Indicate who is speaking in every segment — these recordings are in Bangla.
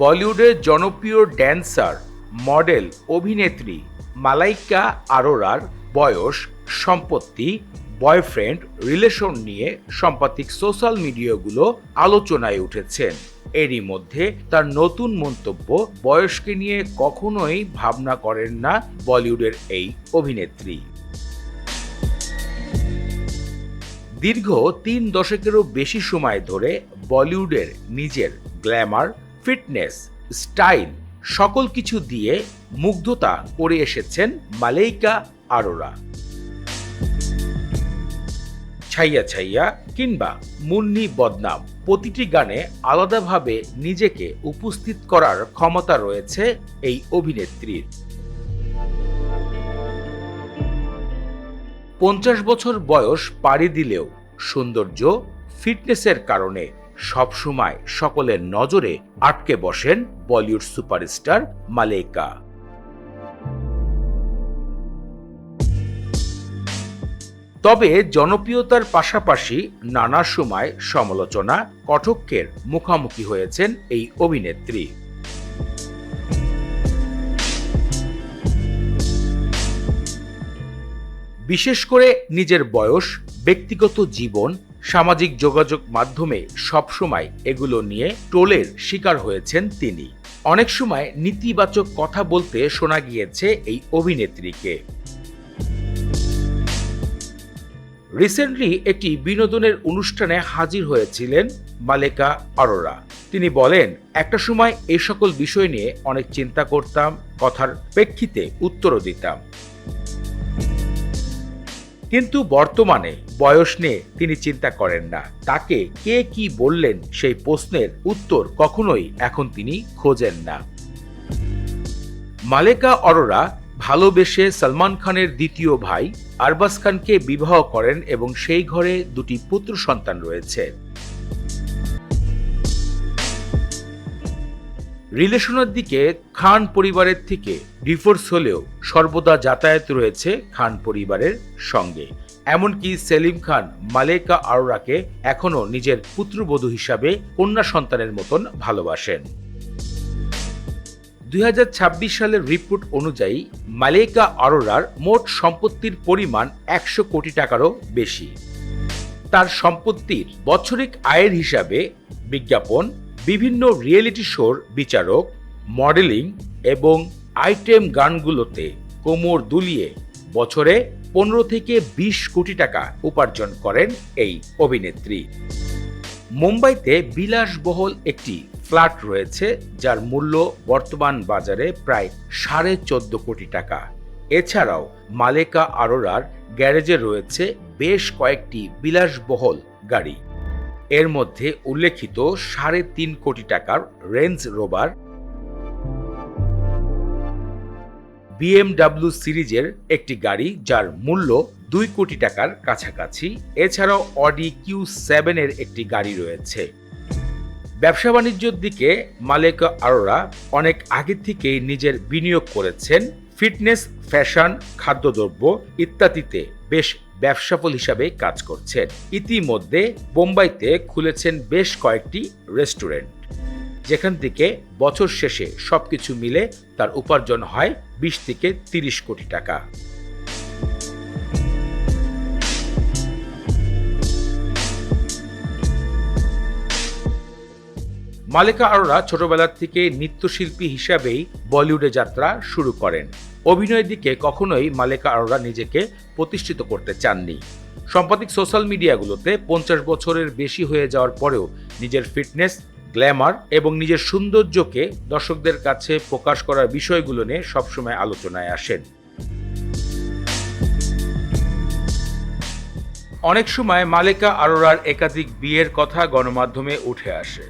Speaker 1: বলিউডের জনপ্রিয় ড্যান্সার, মডেল, অভিনেত্রী মালাইকা আরোরার বয়স, সম্পত্তি, বয়ফ্রেন্ড, রিলেশন নিয়ে সাম্প্রতিক সোশ্যাল মিডিয়াগুলো আলোচনায় উঠেছেন। এরই মধ্যে তার নতুন মন্তব্য, বয়সকে নিয়ে কখনোই ভাবনা করেন না বলিউডের এই অভিনেত্রী। দীর্ঘ ৩ দশকেরও বেশি সময় ধরে বলিউডের নিজের গ্ল্যামার, ফিটনেস, স্টাইল সকল কিছু দিয়ে মুগ্ধতা করে এসেছেন মালাইকা আরোরা। ছাইয়া ছাইয়া কিংবা মুন্নি বদনাম, প্রতিটি গানে আলাদাভাবে নিজেকে উপস্থিত করার ক্ষমতা রয়েছে এই অভিনেত্রীর। ৫০ বছর বয়স পাড়ি দিলেও সৌন্দর্য, ফিটনেসের কারণে সবসময় সকলের নজরে আটকে বসেন বলিউড সুপারস্টার মালাইকা। তবে জনপ্রিয়তার পাশাপাশি নানা সময় সমালোচনা, কটাক্ষের মুখোমুখি হয়েছেন এই অভিনেত্রী। বিশেষ করে নিজের বয়স, ব্যক্তিগত জীবন, সামাজিক যোগাযোগ মাধ্যমে সবসময় এগুলো নিয়ে ট্রোলের শিকার হয়েছেন তিনি। অনেক সময় নেতিবাচক কথা বলতে শোনা গিয়েছে এই অভিনেত্রীকে। রিসেন্টলি একটি বিনোদনের অনুষ্ঠানে হাজির হয়েছিলেন মালাইকা আরোরা। তিনি বলেন, একটা সময় এই সকল বিষয় নিয়ে অনেক চিন্তা করতাম, কথার প্রেক্ষিতে উত্তরও দিতাম, কিন্তু বর্তমানে বয়স নিয়ে তিনি চিন্তা করেন না। তাকে কে কি বললেন সেই প্রশ্নের উত্তর কখনোই এখন তিনি খোঁজেন না। মালাইকা আরোরা ভালোবেসে সালমান খানের দ্বিতীয় ভাই আরবাজ খানকে বিবাহ করেন এবং সেই ঘরে দুটি পুত্র সন্তান রয়েছে। রিলেশনের দিকে খান পরিবারের থেকে ডিভোর্স হলেও সর্বদা যাতায়াত রয়েছে খান পরিবারের সঙ্গে। এমনকি সেলিম খান মালাইকা আরোরাকে এখনো নিজের পুত্রবধূ হিসাবে কন্যা সন্তানের মতন ভালোবাসেন। ২০২৬ সালের রিপোর্ট অনুযায়ী মালাইকা আরোরার মোট সম্পত্তির পরিমাণ ১০০ কোটি টাকারও বেশি। তার সম্পত্তির বছরিক আয়ের হিসাবে বিজ্ঞাপন, বিভিন্ন রিয়েলিটি শোর বিচারক, মডেলিং এবং আইটেম গানগুলোতে কোমর দুলিয়ে বছরে ১৫ থেকে ২০ কোটি টাকা উপার্জন করেন এই অভিনেত্রী। মুম্বাইতে বিলাসবহুল একটি ফ্ল্যাট রয়েছে, যার মূল্য বর্তমান বাজারে প্রায় ১৪.৫ কোটি টাকা। এছাড়াও মালাইকা আরোরার গ্যারেজে রয়েছে বেশ কয়েকটি বিলাসবহুল গাড়ি। এর মধ্যে উল্লেখিত ৩.৫ কোটি টাকার রেঞ্জ রোভার, BMW সিরিজের একটি গাড়ি যার মূল্য ২ কোটি টাকার কাছাকাছি। এছাড়াও অডি Q7 এর একটি গাড়ি রয়েছে। ব্যবসা বাণিজ্যের দিকে মালাইকা আরোরা অনেক আগে থেকেই নিজের বিনিয়োগ করেছেন। ফিটনেস, ফ্যাশন, খাদ্যদ্রব্য ইত্যাদিতে বেশ ব্যবসাফল হিসাবে কাজ করছেন। ইতিমধ্যে বোম্বাইতে খুলেছেন বেশ কয়েকটি রেস্টুরেন্ট, যেখান থেকে বছর শেষে সবকিছু মিলে তার উপার্জন হয় ২০ থেকে ৩০ কোটি টাকা। মালাইকা আরোরা ছোটবেলা থেকে নৃত্যশিল্পী হিসাবেই বলিউডে যাত্রা শুরু করেন। অভিনয়ের দিকে কখনোই মালাইকা আরোরা নিজেকে প্রতিষ্ঠিত করতে চাননি। সাম্প্রতিক সোশ্যাল মিডিয়াগুলোতে ৫০ বছরের বেশি হয়ে যাওয়ার পরেও নিজের ফিটনেস, গ্ল্যামার এবং নিজের সৌন্দর্যকে দর্শকদের কাছে প্রকাশ করার বিষয়গুলো নিয়ে সবসময় আলোচনায় আসেন। অনেক সময় মালাইকা আরোরার একাধিক বিয়ের কথা গণমাধ্যমে উঠে আসে,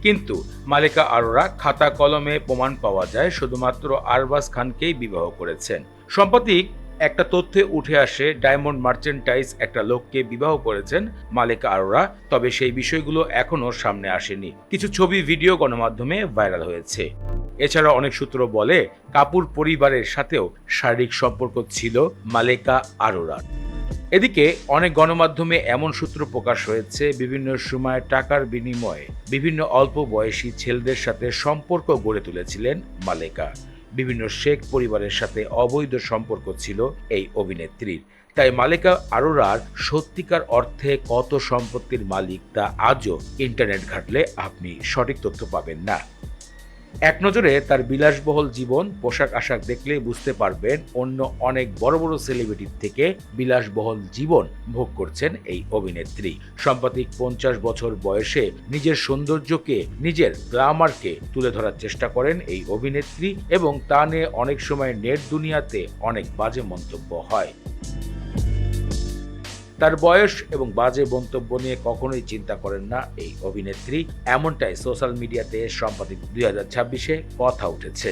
Speaker 1: কিন্তু মালাইকা আরোরা খাতা কলমে প্রমাণ পাওয়া যায় শুধুমাত্র আরবাজ খানকেই বিবাহ করেছেন। সাম্প্রতিক একটা তথ্যে উঠে আসে ডায়মন্ড মার্চেন্টাইজ একটা লোককে বিবাহ করেছেন মালাইকা আরোরা, তবে সেই বিষয়গুলো এখনো সামনে আসেনি। কিছু ছবি, ভিডিও গণমাধ্যমে ভাইরাল হয়েছে। এছাড়া অনেক সূত্র বলে কাপুর পরিবারের সাথেও শারীরিক সম্পর্ক ছিল মালাইকা আরোরার। এদিকে অনেক গণমাধ্যমে এমন সূত্র প্রকাশ হয়েছে, বিভিন্ন সময় টাকার বিনিময়ে বিভিন্ন অল্প বয়সী ছেলেদের সাথে সম্পর্ক গড়ে তুলেছিলেন মালেকা। বিভিন্ন শেখ পরিবারের সাথে অবৈধ সম্পর্ক ছিল এই অভিনেত্রীর। তাই মালেকা আরোরার সত্যিকার অর্থে কত সম্পত্তির মালিক তা আজও ইন্টারনেট ঘাটলে আপনি সঠিক তথ্য পাবেন না। এক নজরে তার বিলাসবহুল জীবন, পোশাক আশাক দেখলে বুঝতে পারবেন অন্য অনেক বড় বড় সেলিব্রিটির থেকে বিলাসবহুল জীবন ভোগ করছেন এই অভিনেত্রী। সাম্প্রতিক 50 বছর বয়সে নিজের সৌন্দর্যকে, নিজের গ্ল্যামারকে তুলে ধরার চেষ্টা করেন এই অভিনেত্রী, এবং তা নিয়ে অনেক সময় নেট দুনিয়াতে অনেক বাজে মন্তব্য হয়। তার বয়স এবং বাজে মন্তব্য নিয়ে কখনোই চিন্তা করেন না এই অভিনেত্রী, এমনটাই সোশ্যাল মিডিয়াতে সাম্প্রতিক 2026-এ কথা উঠেছে।